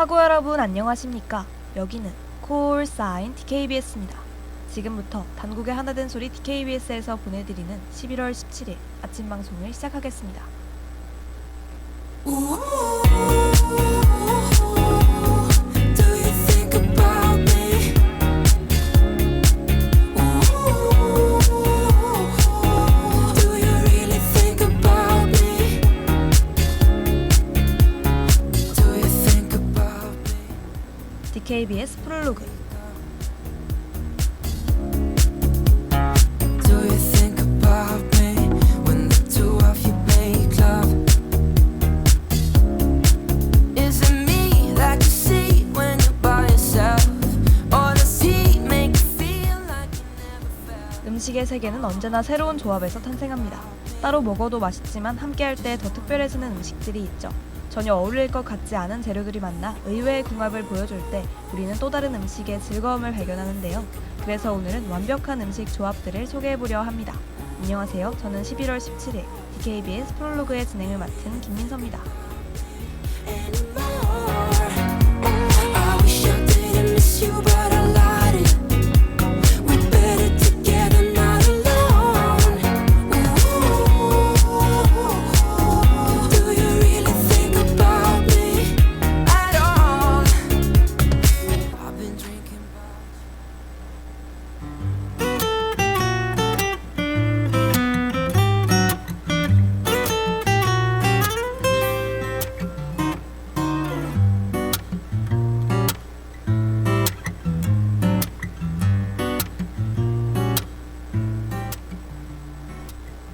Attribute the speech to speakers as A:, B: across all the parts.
A: 학우 여러분 안녕하십니까? 여기는 콜사인 DKBS입니다. 지금부터 단국의 하나된 소리 DKBS에서 보내드리는 11월 17일 아침 방송을 시작하겠습니다. DKBS 프롤로그 음식의 세계는 언제나 새로운 조합에서 탄생합니다. 따로 먹어도 맛있지만 함께할 때 더 특별해지는 음식들이 있죠. 전혀 어울릴 것 같지 않은 재료들이 만나 의외의 궁합을 보여줄 때 우리는 또 다른 음식의 즐거움을 발견하는데요. 그래서 오늘은 완벽한 음식 조합들을 소개해보려 합니다. 안녕하세요. 저는 11월 17일 DKBS 프롤로그의 진행을 맡은 김민서입니다.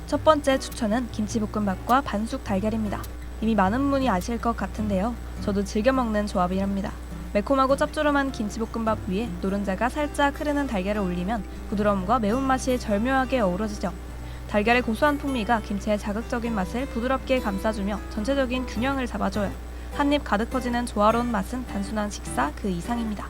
A: 첫 번째 추천은 김치볶음밥과 반숙 달걀입니다. 이미 많은 분이 아실 것 같은데요. 저도 즐겨 먹는 조합이랍니다. 매콤하고 짭조름한 김치볶음밥 위에 노른자가 살짝 흐르는 달걀을 올리면 부드러움과 매운맛이 절묘하게 어우러지죠. 달걀의 고소한 풍미가 김치의 자극적인 맛을 부드럽게 감싸주며 전체적인 균형을 잡아줘요. 한입 가득 퍼지는 조화로운 맛은 단순한 식사 그 이상입니다.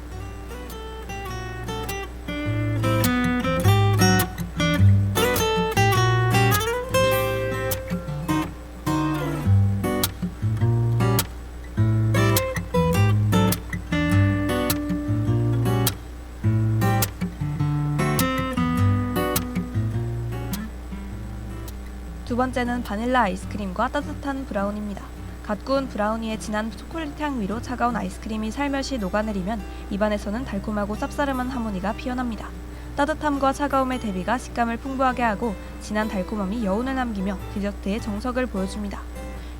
A: 두 번째는 바닐라 아이스크림과 따뜻한 브라운입니다. 갓 구운 브라우니의 진한 초콜릿 향 위로 차가운 아이스크림이 살며시 녹아내리면 입안에서는 달콤하고 쌉싸름한 하모니가 피어납니다. 따뜻함과 차가움의 대비가 식감을 풍부하게 하고 진한 달콤함이 여운을 남기며 디저트의 정석을 보여줍니다.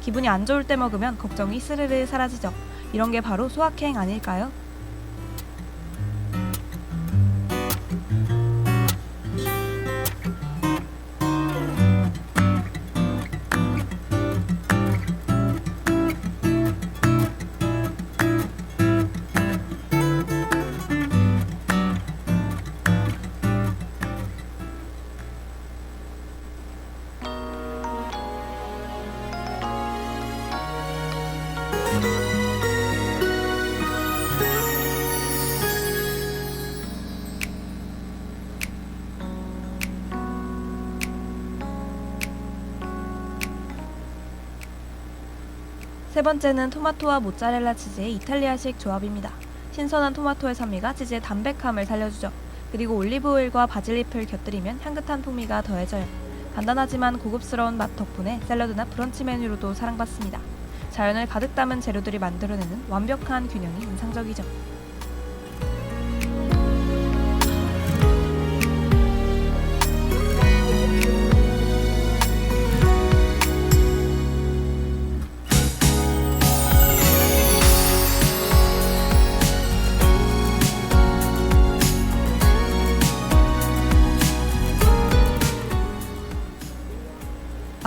A: 기분이 안 좋을 때 먹으면 걱정이 스르르 사라지죠. 이런 게 바로 소확행 아닐까요? 세 번째는 토마토와 모짜렐라 치즈의 이탈리아식 조합입니다. 신선한 토마토의 산미가 치즈의 담백함을 살려주죠. 그리고 올리브오일과 바질잎을 곁들이면 향긋한 풍미가 더해져요. 간단하지만 고급스러운 맛 덕분에 샐러드나 브런치 메뉴로도 사랑받습니다. 자연을 가득 담은 재료들이 만들어내는 완벽한 균형이 인상적이죠.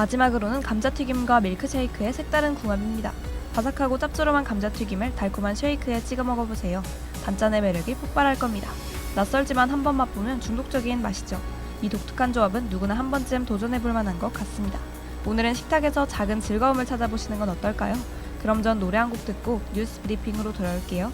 A: 마지막으로는 감자튀김과 밀크쉐이크의 색다른 궁합입니다. 바삭하고 짭조름한 감자튀김을 달콤한 쉐이크에 찍어 먹어보세요. 단짠의 매력이 폭발할 겁니다. 낯설지만 한번 맛보면 중독적인 맛이죠. 이 독특한 조합은 누구나 한 번쯤 도전해볼 만한 것 같습니다. 오늘은 식탁에서 작은 즐거움을 찾아보시는 건 어떨까요? 그럼 전 노래 한 곡 듣고 뉴스 브리핑으로 돌아올게요.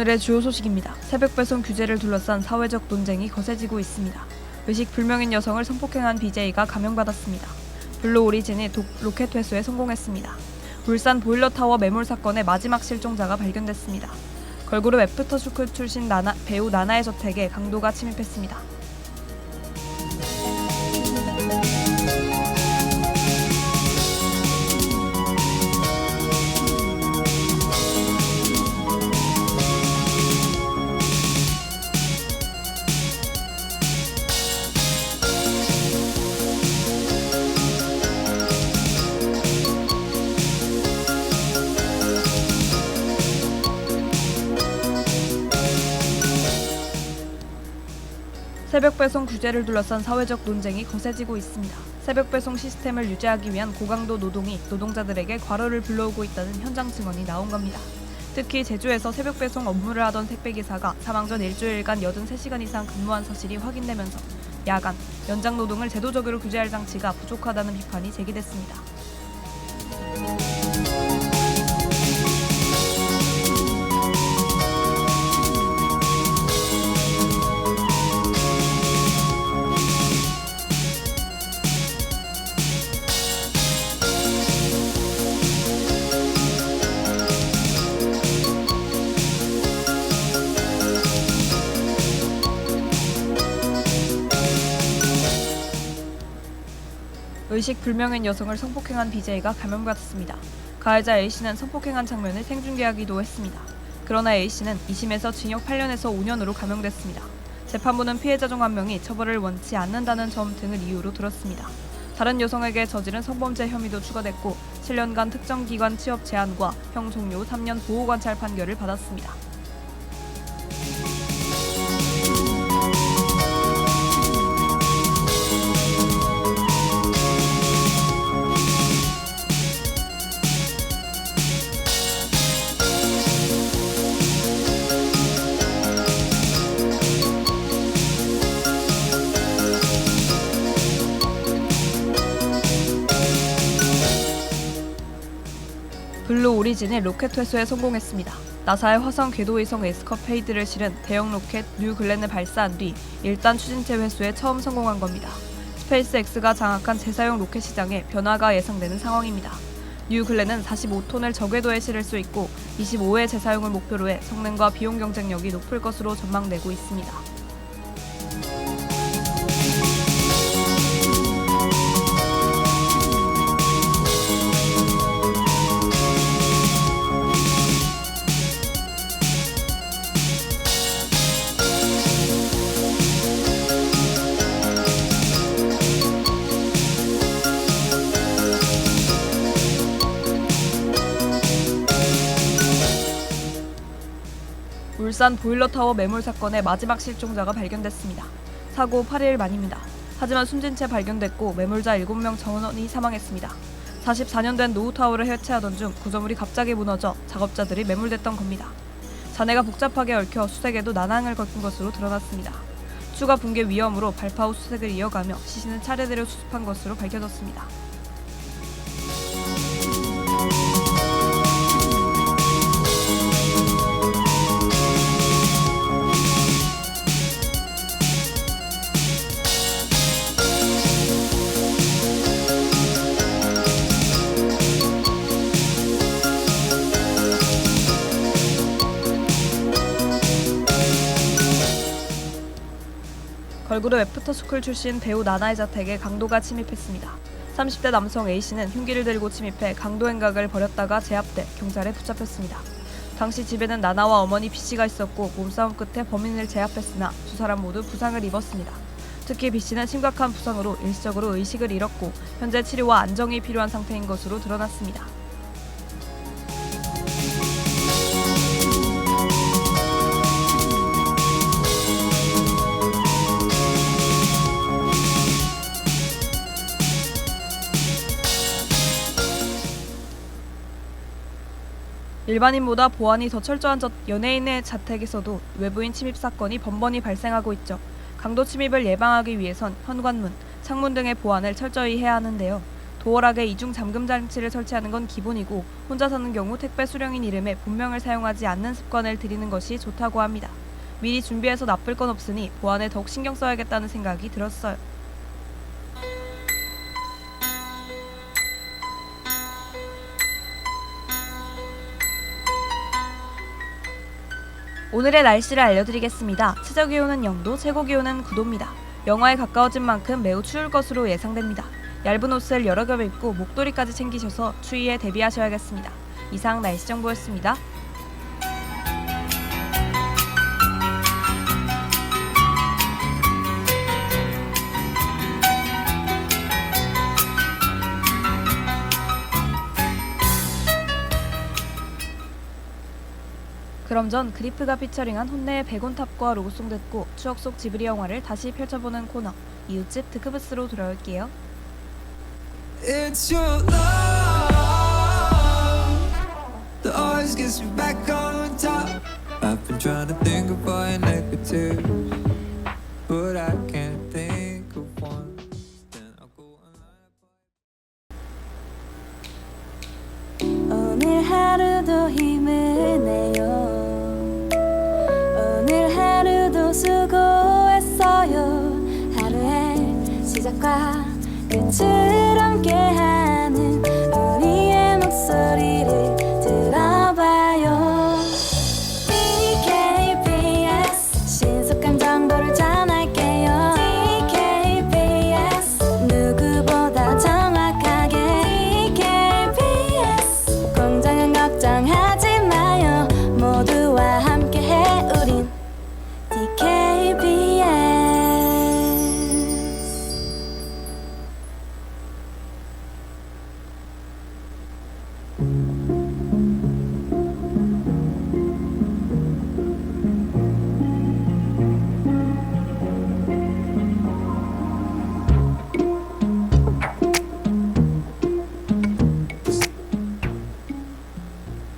A: 오늘의 주요 소식입니다. 새벽 배송 규제를 둘러싼 사회적 논쟁이 거세지고 있습니다. 의식 불명인 여성을 성폭행한 BJ가 감형받았습니다. 블루 오리진이 로켓 회수에 성공했습니다. 울산 보일러타워 매몰 사건의 마지막 실종자가 발견됐습니다. 걸그룹 애프터스쿨 출신 배우 나나의 저택에 강도가 침입했습니다. 새벽 배송 규제를 둘러싼 사회적 논쟁이 거세지고 있습니다. 새벽 배송 시스템을 유지하기 위한 고강도 노동이 노동자들에게 과로를 불러오고 있다는 현장 증언이 나온 겁니다. 특히 제주에서 새벽 배송 업무를 하던 택배기사가 사망 전 일주일간 83시간 이상 근무한 사실이 확인되면서 야간, 연장 노동을 제도적으로 규제할 장치가 부족하다는 비판이 제기됐습니다. 의식 불명인 여성을 성폭행한 BJ가 감형받았습니다. 가해자 A씨는 성폭행한 장면을 생중계하기도 했습니다. 그러나 A씨는 2심에서 징역 8년에서 5년으로 감형됐습니다. 재판부는 피해자 중 한 명이 처벌을 원치 않는다는 점 등을 이유로 들었습니다. 다른 여성에게 저지른 성범죄 혐의도 추가됐고 7년간 특정기관 취업 제한과 형 종료 3년 보호관찰 판결을 받았습니다. 블루 오리진이 로켓 회수에 성공했습니다. 나사의 화성 궤도위성 에스커 페이드를 실은 대형 로켓 뉴 글렌을 발사한 뒤 1단 추진체 회수에 처음 성공한 겁니다. 스페이스X가 장악한 재사용 로켓 시장에 변화가 예상되는 상황입니다. 뉴 글렌은 45톤을 저궤도에 실을 수 있고 25회 재사용을 목표로 해 성능과 비용 경쟁력이 높을 것으로 전망되고 있습니다. 울산 보일러타워 매몰 사건의 마지막 실종자가 발견됐습니다. 사고 8일 만입니다. 하지만 숨진 채 발견됐고 매몰자 7명 전원이 사망했습니다. 44년 된 노후타워를 해체하던 중 구조물이 갑자기 무너져 작업자들이 매몰됐던 겁니다. 잔해가 복잡하게 얽혀 수색에도 난항을 겪은 것으로 드러났습니다. 추가 붕괴 위험으로 발파 후 수색을 이어가며 시신은 차례대로 수습한 것으로 밝혀졌습니다. 걸그룹 애프터스쿨 출신 배우 나나의 자택에 강도가 침입했습니다. 30대 남성 A씨는 흉기를 들고 침입해 강도 행각을 벌였다가 제압돼 경찰에 붙잡혔습니다. 당시 집에는 나나와 어머니 B씨가 있었고 몸싸움 끝에 범인을 제압했으나 두 사람 모두 부상을 입었습니다. 특히 B씨는 심각한 부상으로 일시적으로 의식을 잃었고 현재 치료와 안정이 필요한 상태인 것으로 드러났습니다. 일반인보다 보안이 더 철저한 연예인의 자택에서도 외부인 침입 사건이 번번이 발생하고 있죠. 강도 침입을 예방하기 위해선 현관문, 창문 등의 보안을 철저히 해야 하는데요. 도어락에 이중 잠금 장치를 설치하는 건 기본이고 혼자 사는 경우 택배 수령인 이름에 본명을 사용하지 않는 습관을 들이는 것이 좋다고 합니다. 미리 준비해서 나쁠 건 없으니 보안에 더욱 신경 써야겠다는 생각이 들었어요. 오늘의 날씨를 알려드리겠습니다. 최저기온은 0도, 최고기온은 9도입니다. 영하에 가까워진 만큼 매우 추울 것으로 예상됩니다. 얇은 옷을 여러 겹 입고 목도리까지 챙기셔서 추위에 대비하셔야겠습니다. 이상 날씨 정보였습니다. 그럼 전 그리프가 피처링한 혼내의 백온탑과 로고송됐고 추억 속 지브리 영화를 다시 펼쳐보는 코너 이웃집 드크브스로 돌아올게요.
B: It's your love that always gets me back on top. I've been trying to think of all your negatives, but I can't think of one. Then I'll go and
C: 오늘 하루도 힘을 내요. 오늘 하루도 수고했어요. 하루의 시작과 끝을 함께하는 우리의 목소리를 들어봐요. DKBS 신속한 정보를 전할게요. DKBS 누구보다 정확하게 DKBS 공장은 걱정하지 마요. 모두와 함께해 우린 DKBS.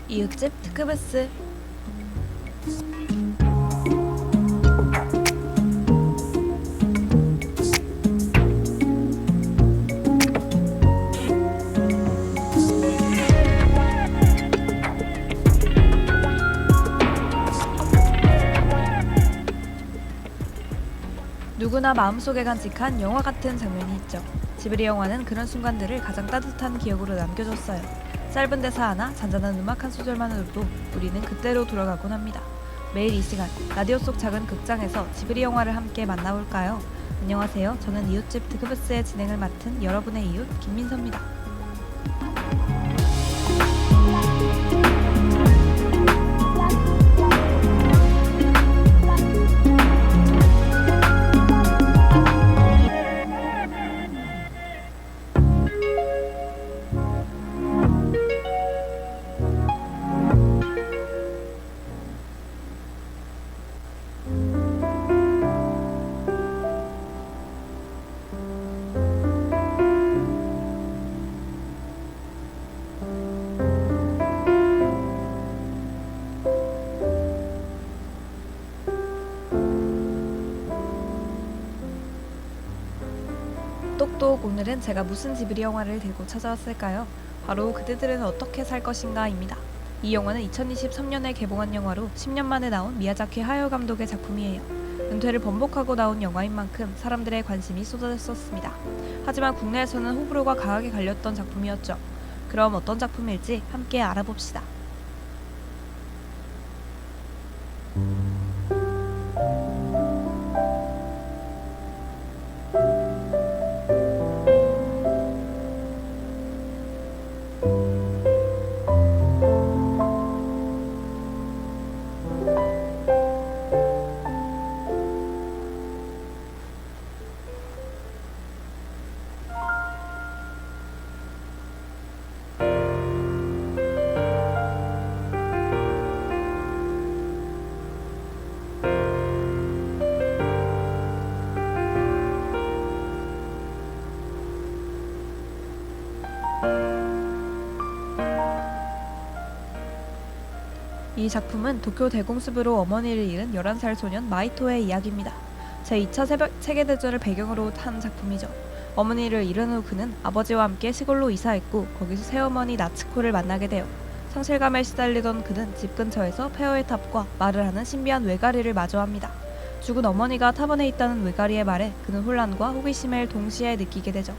A: 이웃집 드크브스. 누구나 마음속에 간직한 영화 같은 장면이 있죠. 지브리 영화는 그런 순간들을 가장 따뜻한 기억으로 남겨줬어요. 짧은 대사 하나, 잔잔한 음악 한 소절만으로도 우리는 그때로 돌아가곤 합니다. 매일 이 시간, 라디오 속 작은 극장에서 지브리 영화를 함께 만나볼까요? 안녕하세요. 저는 이웃집 드크브스의 진행을 맡은 여러분의 이웃 김민서입니다. 똑똑, 오늘은 제가 무슨 지브리 영화를 들고 찾아왔을까요? 바로 그대들은 어떻게 살 것인가입니다. 이 영화는 2023년에 개봉한 영화로 10년 만에 나온 미야자키 하야오 감독의 작품이에요. 은퇴를 번복하고 나온 영화인 만큼 사람들의 관심이 쏟아졌었습니다. 하지만 국내에서는 호불호가 강하게 갈렸던 작품이었죠. 그럼 어떤 작품일지 함께 알아봅시다. 이 작품은 도쿄 대공습으로 어머니를 잃은 11살 소년 마이토의 이야기입니다. 제2차 세계대전을 배경으로 한 작품이죠. 어머니를 잃은 후 그는 아버지와 함께 시골로 이사했고 거기서 새어머니 나츠코를 만나게 돼요. 상실감에 시달리던 그는 집 근처에서 폐허의 탑과 말을 하는 신비한 외가리를 마주합니다. 죽은 어머니가 탑 안에 있다는 외가리의 말에 그는 혼란과 호기심을 동시에 느끼게 되죠.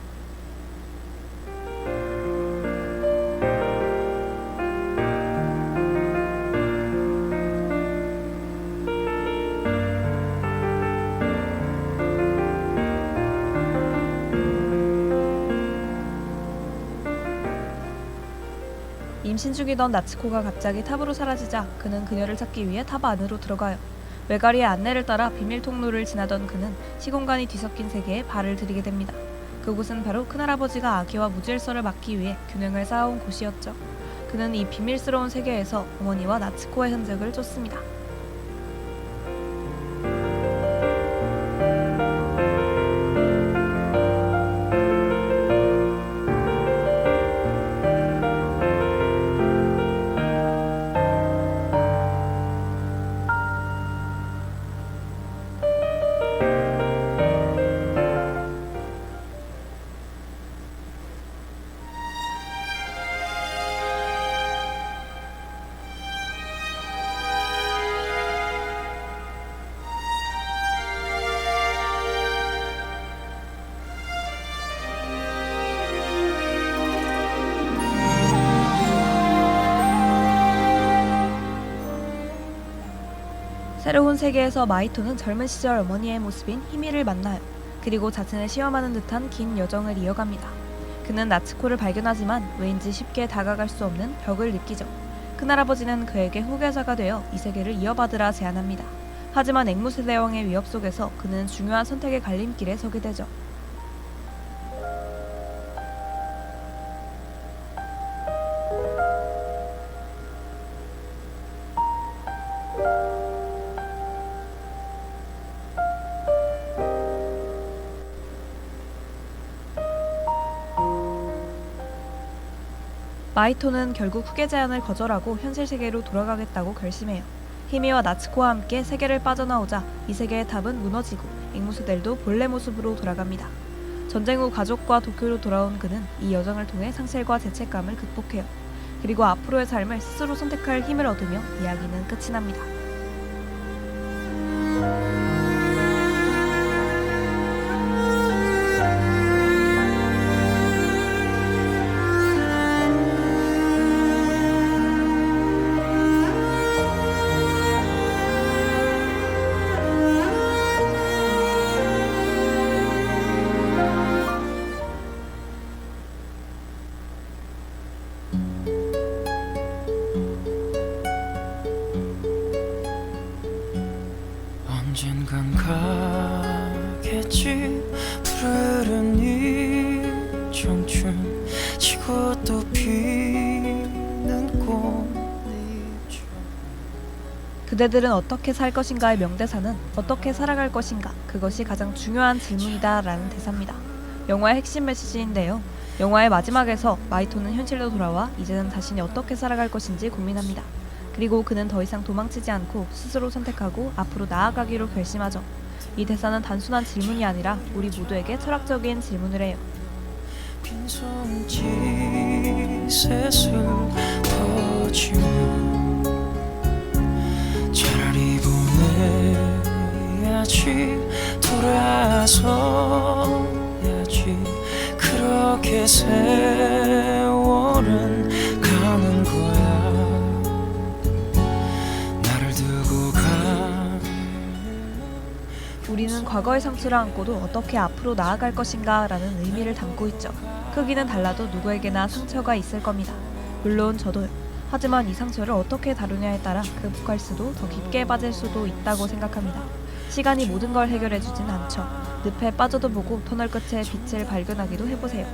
A: 임신 중이던 나츠코가 갑자기 탑으로 사라지자 그는 그녀를 찾기 위해 탑 안으로 들어가요. 외가리의 안내를 따라 비밀 통로를 지나던 그는 시공간이 뒤섞인 세계에 발을 들이게 됩니다. 그곳은 바로 큰할아버지가 아기와 무질서를 막기 위해 균형을 쌓아온 곳이었죠. 그는 이 비밀스러운 세계에서 어머니와 나츠코의 흔적을 쫓습니다. 새로운 세계에서 마이토는 젊은 시절 어머니의 모습인 히미를 만나요. 그리고 자신을 시험하는 듯한 긴 여정을 이어갑니다. 그는 나츠코를 발견하지만 왜인지 쉽게 다가갈 수 없는 벽을 느끼죠. 큰할아버지는 그에게 후계자가 되어 이 세계를 이어받으라 제안합니다. 하지만 앵무새 대왕의 위협 속에서 그는 중요한 선택의 갈림길에 서게 되죠. 마이토는 결국 후계 제안을 거절하고 현실 세계로 돌아가겠다고 결심해요. 히미와 나츠코와 함께 세계를 빠져나오자 이 세계의 탑은 무너지고 앵무새들도 본래 모습으로 돌아갑니다. 전쟁 후 가족과 도쿄로 돌아온 그는 이 여정을 통해 상실과 죄책감을 극복해요. 그리고 앞으로의 삶을 스스로 선택할 힘을 얻으며 이야기는 끝이 납니다.
D: 언젠간 가겠지 푸르른 이 청춘 지고 또 피는 꽃잎.
A: 그대들은 어떻게 살 것인가의 명대사는 어떻게 살아갈 것인가, 그것이 가장 중요한 질문이다 라는 대사입니다. 영화의 핵심 메시지인데요. 영화의 마지막에서 마이토는 현실로 돌아와 이제는 자신이 어떻게 살아갈 것인지 고민합니다. 그리고 그는 더 이상 도망치지 않고 스스로 선택하고 앞으로 나아가기로 결심하죠. 이 대사는 단순한 질문이 아니라 우리 모두에게 철학적인 질문을 해요.
D: 빈손짓 셋을 퍼지면 차라리 보내야지 돌아서야지 그렇게 세월은 가는 거야.
A: 우리는 과거의 상처를 안고도 어떻게 앞으로 나아갈 것인가 라는 의미를 담고 있죠. 크기는 달라도 누구에게나 상처가 있을 겁니다. 물론 저도요. 하지만 이 상처를 어떻게 다루냐에 따라 극복할 수도 더 깊게 빠질 수도 있다고 생각합니다. 시간이 모든 걸 해결해주진 않죠. 늪에 빠져도 보고 터널 끝에 빛을 발견하기도 해보세요.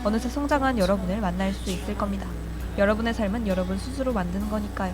A: 어느새 성장한 여러분을 만날 수 있을 겁니다. 여러분의 삶은 여러분 스스로 만드는 거니까요.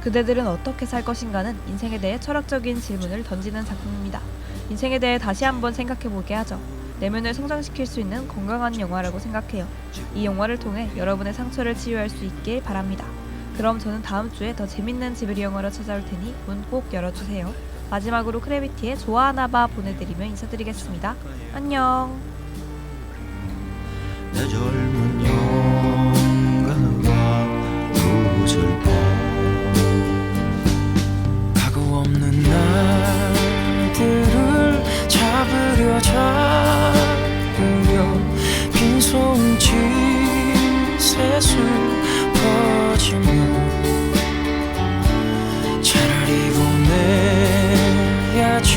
A: 그대들은 어떻게 살 것인가는 인생에 대해 철학적인 질문을 던지는 작품입니다. 인생에 대해 다시 한번 생각해보게 하죠. 내면을 성장시킬 수 있는 건강한 영화라고 생각해요. 이 영화를 통해 여러분의 상처를 치유할 수 있길 바랍니다. 그럼 저는 다음 주에 더 재밌는 지브리 영화로 찾아올 테니 문 꼭 열어주세요. 마지막으로 크래비티의 좋아하나봐 보내드리며 인사드리겠습니다. 안녕.
E: 내 젊은 영가가 구슬퍼
D: 각오 없는 날들을 잡으려 빈손짓 새술 퍼지며 차라리 보내야지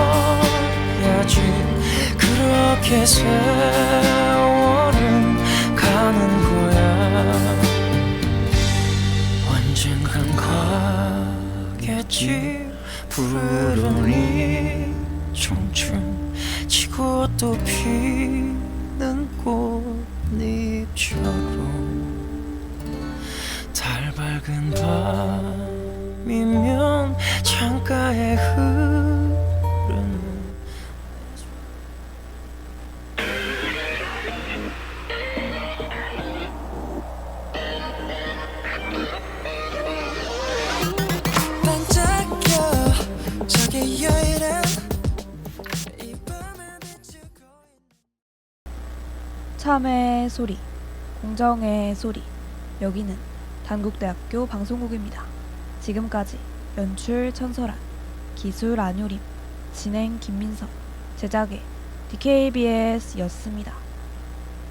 D: 돌아서야지 그렇게 세월은 가는 거야 언젠간 가겠지 푸르른 이 청춘 지고 또 피는 꽃잎처럼 달 밝은 밤이면 창가에 흐르는
E: 반짝여 저기 여일은 이 밤을 비추고
A: 참의 소리, 공정의 소리. 여기는 단국대학교 방송국입니다. 지금까지 연출 천설아, 기술 안효림, 진행 김민석, 제작의 DKBS였습니다.